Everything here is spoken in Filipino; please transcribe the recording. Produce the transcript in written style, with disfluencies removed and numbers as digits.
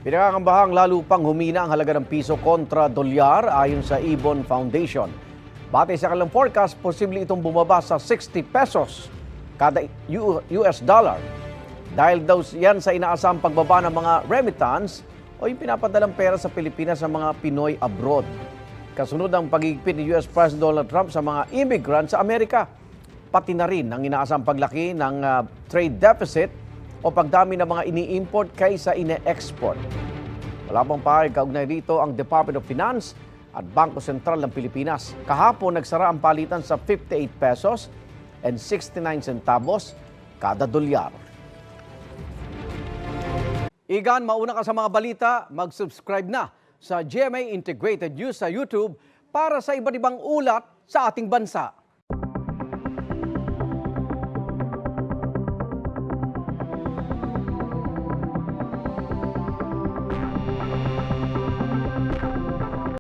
Pinakakambahang lalo pang humina ang halaga ng piso kontra dolyar ayon sa Ibon Foundation. Batay sa kanilang forecast, posible itong bumaba sa 60 pesos kada US dollar. Dahil daw yan sa inaasahang pagbaba ng mga remittance o yung pinapadalang pera sa Pilipinas sa mga Pinoy abroad. Kasunod ang pagigpit ni US President Donald Trump sa mga immigrant sa Amerika. Pati na rin ang inaasahang paglaki ng trade deficit o pagdami ng mga ini-import kaysa ine-export. Wala pang pahayag kaugnay dito ang Department of Finance at Bangko Sentral ng Pilipinas. Kahapon nagsara ang palitan sa 58 pesos and 69 centavos kada dolyar. Igan, mauna ka sa mga balita, mag-subscribe na sa GMA Integrated News sa YouTube para sa iba't ibang ulat sa ating bansa.